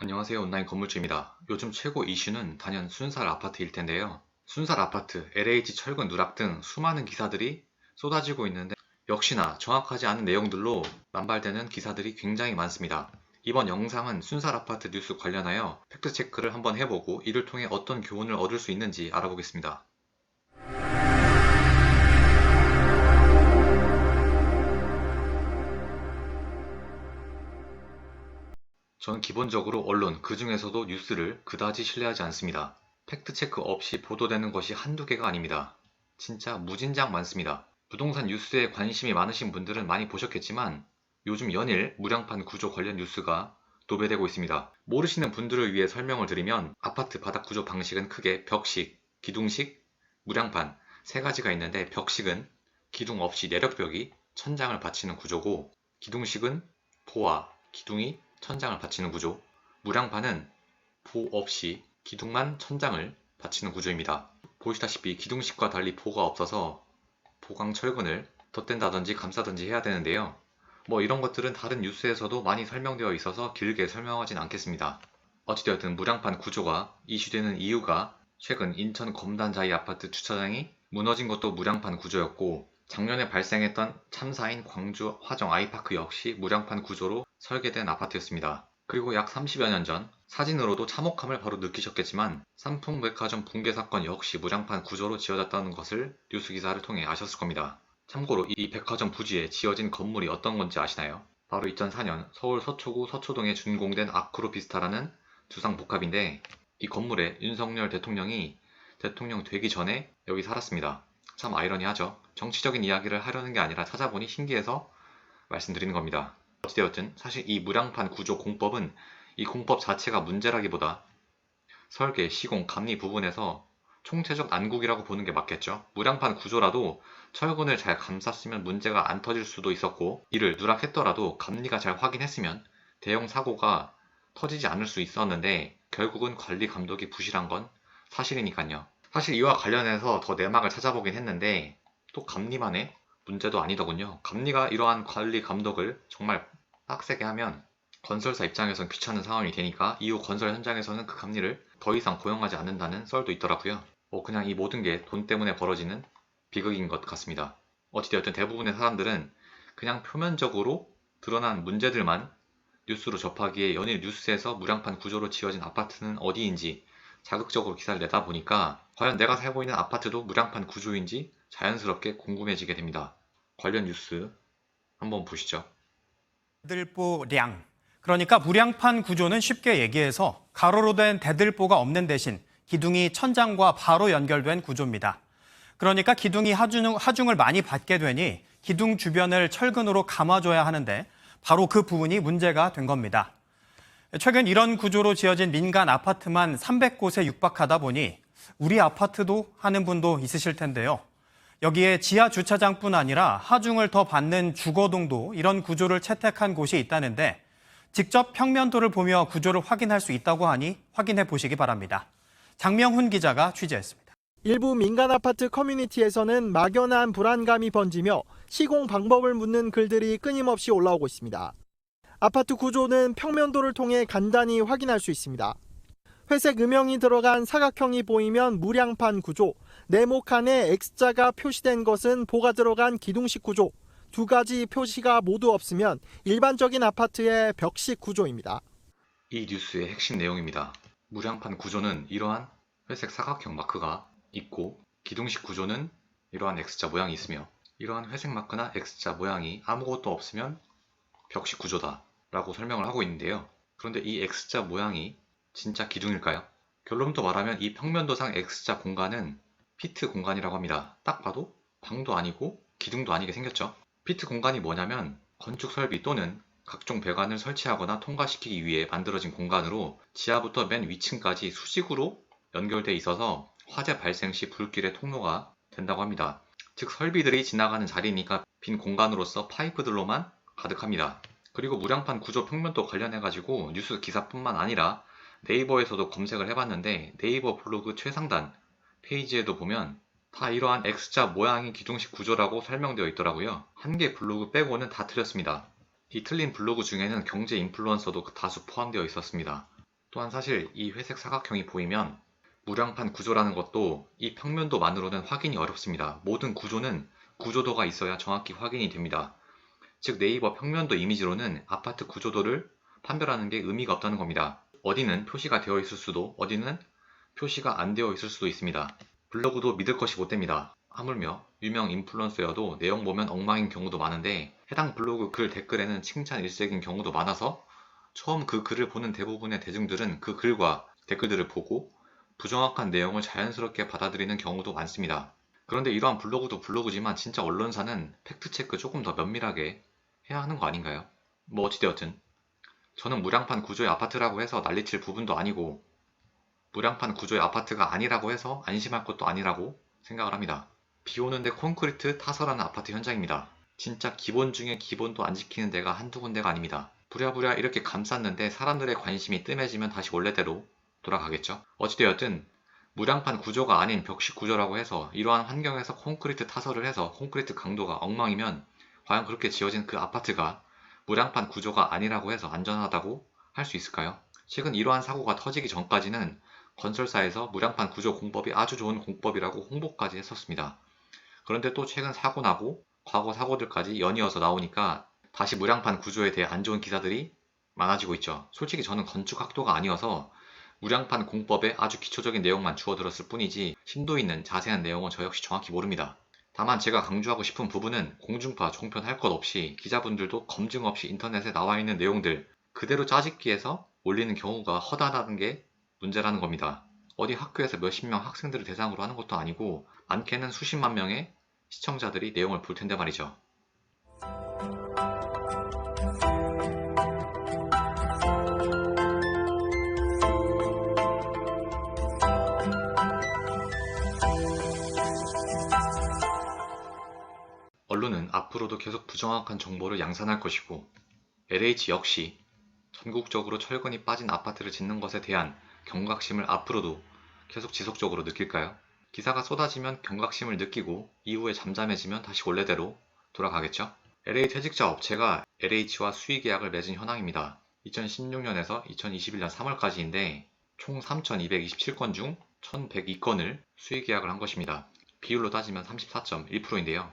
안녕하세요. 온라인 건물주입니다. 요즘 최고 이슈는 단연 순살 아파트일 텐데요. 순살 아파트, LH 철근 누락 등 수많은 기사들이 쏟아지고 있는데 역시나 정확하지 않은 내용들로 남발되는 기사들이 굉장히 많습니다. 이번 영상은 순살 아파트 뉴스 관련하여 팩트체크를 한번 해보고 이를 통해 어떤 교훈을 얻을 수 있는지 알아보겠습니다. 저는 기본적으로 언론, 그 중에서도 뉴스를 그다지 신뢰하지 않습니다. 팩트체크 없이 보도되는 것이 한두 개가 아닙니다. 진짜 무진장 많습니다. 부동산 뉴스에 관심이 많으신 분들은 많이 보셨겠지만 요즘 연일 무량판 구조 관련 뉴스가 도배되고 있습니다. 모르시는 분들을 위해 설명을 드리면 아파트 바닥 구조 방식은 크게 벽식, 기둥식, 무량판 세 가지가 있는데 벽식은 기둥 없이 내력벽이 천장을 받치는 구조고 기둥식은 보와 기둥이 천장을 받치는 구조, 무량판은 보 없이 기둥만 천장을 받치는 구조입니다. 보시다시피 기둥식과 달리 보가 없어서 보강 철근을 덧댄다든지 감싸든지 해야 되는데요. 이런 것들은 다른 뉴스에서도 많이 설명되어 있어서 길게 설명하진 않겠습니다. 어찌되었든 무량판 구조가 이슈되는 이유가 최근 인천 검단자이 아파트 주차장이 무너진 것도 무량판 구조였고 작년에 발생했던 참사인 광주 화정 아이파크 역시 무량판 구조로 설계된 아파트였습니다. 그리고 약 30여 년 전 사진으로도 참혹함을 바로 느끼셨겠지만 삼풍백화점 붕괴 사건 역시 무량판 구조로 지어졌다는 것을 뉴스 기사를 통해 아셨을 겁니다. 참고로 이 백화점 부지에 지어진 건물이 어떤 건지 아시나요? 바로 2004년 서울 서초구 서초동에 준공된 아크로비스타라는 주상복합인데 이 건물에 윤석열 대통령이 대통령 되기 전에 여기 살았습니다. 참 아이러니하죠. 정치적인 이야기를 하려는 게 아니라 찾아보니 신기해서 말씀드리는 겁니다. 어찌되었든 사실 이 무량판 구조 공법은 이 공법 자체가 문제라기보다 설계, 시공, 감리 부분에서 총체적 난국이라고 보는 게 맞겠죠. 무량판 구조라도 철근을 잘 감쌌으면 문제가 안 터질 수도 있었고 이를 누락했더라도 감리가 잘 확인했으면 대형 사고가 터지지 않을 수 있었는데 결국은 관리 감독이 부실한 건 사실이니까요. 사실 이와 관련해서 더 내막을 찾아보긴 했는데 또 감리만의 문제도 아니더군요. 감리가 이러한 관리 감독을 정말 빡세게 하면 건설사 입장에선 귀찮은 상황이 되니까 이후 건설 현장에서는 그 감리를 더 이상 고용하지 않는다는 썰도 있더라고요. 그냥 이 모든 게 돈 때문에 벌어지는 비극인 것 같습니다. 어찌되었든 대부분의 사람들은 그냥 표면적으로 드러난 문제들만 뉴스로 접하기에 연일 뉴스에서 무량판 구조로 지어진 아파트는 어디인지 자극적으로 기사를 내다 보니까 과연 내가 살고 있는 아파트도 무량판 구조인지 자연스럽게 궁금해지게 됩니다. 관련 뉴스 한번 보시죠. 대들보량, 그러니까 무량판 구조는 쉽게 얘기해서 가로로 된 대들보가 없는 대신 기둥이 천장과 바로 연결된 구조입니다. 그러니까 기둥이 하중을 많이 받게 되니 기둥 주변을 철근으로 감아줘야 하는데 바로 그 부분이 문제가 된 겁니다. 최근 이런 구조로 지어진 민간 아파트만 300곳에 육박하다 보니 우리 아파트도 하는 분도 있으실 텐데요. 여기에 지하 주차장뿐 아니라 하중을 더 받는 주거동도 이런 구조를 채택한 곳이 있다는데 직접 평면도를 보며 구조를 확인할 수 있다고 하니 확인해 보시기 바랍니다. 장명훈 기자가 취재했습니다. 일부 민간 아파트 커뮤니티에서는 막연한 불안감이 번지며 시공 방법을 묻는 글들이 끊임없이 올라오고 있습니다. 아파트 구조는 평면도를 통해 간단히 확인할 수 있습니다. 회색 음영이 들어간 사각형이 보이면 무량판 구조, 네모칸에 X자가 표시된 것은 보가 들어간 기둥식 구조, 두 가지 표시가 모두 없으면 일반적인 아파트의 벽식 구조입니다. 이 뉴스의 핵심 내용입니다. 무량판 구조는 이러한 회색 사각형 마크가 있고 기둥식 구조는 이러한 X자 모양이 있으며 이러한 회색 마크나 X자 모양이 아무것도 없으면 벽식 구조다 라고 설명을 하고 있는데요. 그런데 이 X자 모양이 진짜 기둥일까요? 결론부터 말하면 이 평면도상 X자 공간은 피트 공간이라고 합니다. 딱 봐도 방도 아니고 기둥도 아니게 생겼죠. 피트 공간이 뭐냐면 건축 설비 또는 각종 배관을 설치하거나 통과시키기 위해 만들어진 공간으로 지하부터 맨 위층까지 수직으로 연결돼 있어서 화재 발생 시 불길의 통로가 된다고 합니다. 즉 설비들이 지나가는 자리니까 빈 공간으로서 파이프들로만 가득합니다. 그리고 무량판 구조 평면도 관련해가지고 뉴스 기사뿐만 아니라 네이버에서도 검색을 해봤는데 네이버 블로그 최상단 페이지에도 보면 다 이러한 X자 모양의 기둥식 구조라고 설명되어 있더라고요. 한 개 블로그 빼고는 다 틀렸습니다. 이 틀린 블로그 중에는 경제 인플루언서도 다수 포함되어 있었습니다. 또한 사실 이 회색 사각형이 보이면 무량판 구조라는 것도 이 평면도만으로는 확인이 어렵습니다. 모든 구조는 구조도가 있어야 정확히 확인이 됩니다. 즉 네이버 평면도 이미지로는 아파트 구조도를 판별하는 게 의미가 없다는 겁니다. 어디는 표시가 되어 있을 수도 어디는 표시가 안 되어 있을 수도 있습니다. 블로그도 믿을 것이 못 됩니다. 하물며 유명 인플루언서여도 내용 보면 엉망인 경우도 많은데 해당 블로그 글 댓글에는 칭찬 일색인 경우도 많아서 처음 그 글을 보는 대부분의 대중들은 그 글과 댓글들을 보고 부정확한 내용을 자연스럽게 받아들이는 경우도 많습니다. 그런데 이러한 블로그도 블로그지만 진짜 언론사는 팩트체크 조금 더 면밀하게 해야 하는 거 아닌가요? 뭐 어찌되었든 저는 무량판 구조의 아파트라고 해서 난리칠 부분도 아니고 무량판 구조의 아파트가 아니라고 해서 안심할 것도 아니라고 생각을 합니다. 비 오는데 콘크리트 타설하는 아파트 현장입니다. 진짜 기본 중에 기본도 안 지키는 데가 한두 군데가 아닙니다. 부랴부랴 이렇게 감쌌는데 사람들의 관심이 뜸해지면 다시 원래대로 돌아가겠죠. 어찌되었든 무량판 구조가 아닌 벽식 구조라고 해서 이러한 환경에서 콘크리트 타설을 해서 콘크리트 강도가 엉망이면 과연 그렇게 지어진 그 아파트가 무량판 구조가 아니라고 해서 안전하다고 할 수 있을까요? 최근 이러한 사고가 터지기 전까지는 건설사에서 무량판 구조 공법이 아주 좋은 공법이라고 홍보까지 했었습니다. 그런데 또 최근 사고 나고 과거 사고들까지 연이어서 나오니까 다시 무량판 구조에 대해 안 좋은 기사들이 많아지고 있죠. 솔직히 저는 건축학도가 아니어서 무량판 공법에 아주 기초적인 내용만 주워들었을 뿐이지 심도 있는 자세한 내용은 저 역시 정확히 모릅니다. 다만 제가 강조하고 싶은 부분은 공중파, 종편 할 것 없이 기자분들도 검증 없이 인터넷에 나와 있는 내용들 그대로 짜집기해서 올리는 경우가 허다하다는 게 문제라는 겁니다. 어디 학교에서 몇십 명 학생들을 대상으로 하는 것도 아니고 많게는 수십만 명의 시청자들이 내용을 볼 텐데 말이죠. 언론은 앞으로도 계속 부정확한 정보를 양산할 것이고 LH 역시 전국적으로 철근이 빠진 아파트를 짓는 것에 대한 경각심을 앞으로도 계속 지속적으로 느낄까요? 기사가 쏟아지면 경각심을 느끼고 이후에 잠잠해지면 다시 원래대로 돌아가겠죠? LA 퇴직자 업체가 LH와 수의 계약을 맺은 현황입니다. 2016년에서 2021년 3월까지인데 총 3,227건 중 1,102건을 수의 계약을 한 것입니다. 비율로 따지면 34.1%인데요.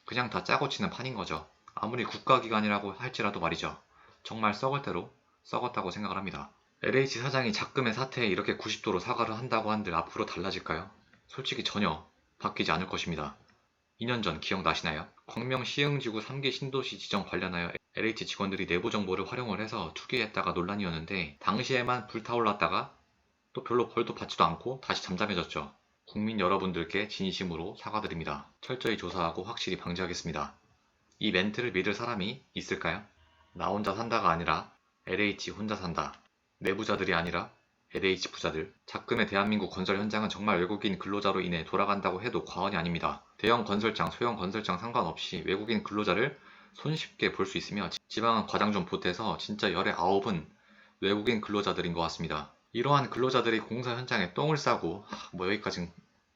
그냥 다 짜고 치는 판인 거죠. 아무리 국가기관이라고 할지라도 말이죠. 정말 썩을 대로 썩었다고 생각을 합니다. LH 사장이 작금의 사태에 이렇게 90도로 사과를 한다고 한들 앞으로 달라질까요? 솔직히 전혀 바뀌지 않을 것입니다. 2년 전 기억나시나요? 광명 시흥지구 3기 신도시 지정 관련하여 LH 직원들이 내부 정보를 활용을 해서 투기했다가 논란이었는데 당시에만 불타올랐다가 또 별로 벌도 받지도 않고 다시 잠잠해졌죠. 국민 여러분들께 진심으로 사과드립니다. 철저히 조사하고 확실히 방지하겠습니다. 이 멘트를 믿을 사람이 있을까요? 나 혼자 산다가 아니라 LH 혼자 산다. 내부자들이 아니라 LH 부자들. 작금의 대한민국 건설 현장은 정말 외국인 근로자로 인해 돌아간다고 해도 과언이 아닙니다. 대형 건설장, 소형 건설장 상관없이 외국인 근로자를 손쉽게 볼 수 있으며 지방은 과장 좀 보태서 진짜 열의 9은 외국인 근로자들인 것 같습니다. 이러한 근로자들이 공사 현장에 똥을 싸고 뭐 여기까진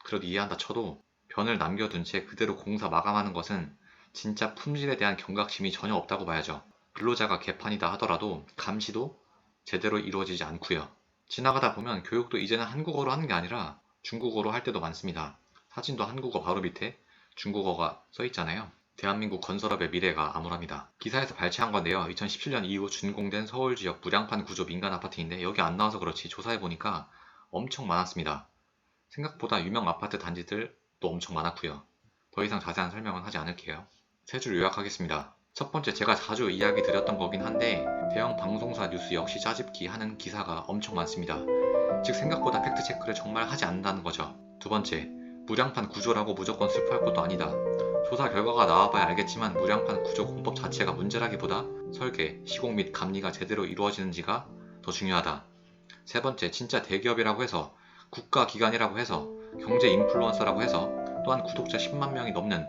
그래도 이해한다 쳐도 변을 남겨둔 채 그대로 공사 마감하는 것은 진짜 품질에 대한 경각심이 전혀 없다고 봐야죠. 근로자가 개판이다 하더라도 감시도 제대로 이루어지지 않고요. 지나가다 보면 교육도 이제는 한국어로 하는 게 아니라 중국어로 할 때도 많습니다. 사진도 한국어 바로 밑에 중국어가 써있잖아요. 대한민국 건설업의 미래가 암울합니다. 기사에서 발췌한 건데요. 2017년 이후 준공된 서울 지역 무량판 구조 민간 아파트인데 여기 안 나와서 그렇지 조사해보니까 엄청 많았습니다. 생각보다 유명 아파트 단지들도 엄청 많았고요. 더 이상 자세한 설명은 하지 않을게요. 세 줄 요약하겠습니다. 첫 번째, 제가 자주 이야기 드렸던 거긴 한데 대형 방송사 뉴스 역시 짜집기 하는 기사가 엄청 많습니다. 즉 생각보다 팩트체크를 정말 하지 않는다는 거죠. 두 번째, 무량판 구조라고 무조건 슬퍼할 것도 아니다. 조사 결과가 나와봐야 알겠지만 무량판 구조 공법 자체가 문제라기보다 설계, 시공 및 감리가 제대로 이루어지는지가 더 중요하다. 세 번째, 진짜 대기업이라고 해서 국가기관이라고 해서 경제 인플루언서라고 해서 또한 구독자 10만 명이 넘는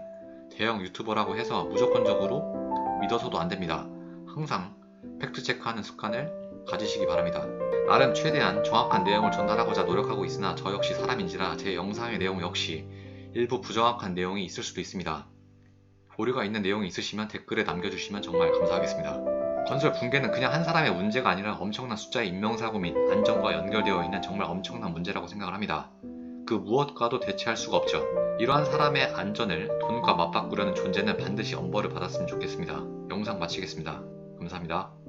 대형 유튜버라고 해서 무조건적으로 믿어서도 안됩니다. 항상 팩트체크하는 습관을 가지시기 바랍니다. 나름 최대한 정확한 내용을 전달하고자 노력하고 있으나 저 역시 사람인지라 제 영상의 내용 역시 일부 부정확한 내용이 있을 수도 있습니다. 오류가 있는 내용이 있으시면 댓글에 남겨주시면 정말 감사하겠습니다. 건설 붕괴는 그냥 한 사람의 문제가 아니라 엄청난 숫자의 인명사고 및 안전과 연결되어 있는 정말 엄청난 문제라고 생각을 합니다. 그 무엇과도 대체할 수가 없죠. 이러한 사람의 안전을 돈과 맞바꾸려는 존재는 반드시 엄벌을 받았으면 좋겠습니다. 영상 마치겠습니다. 감사합니다.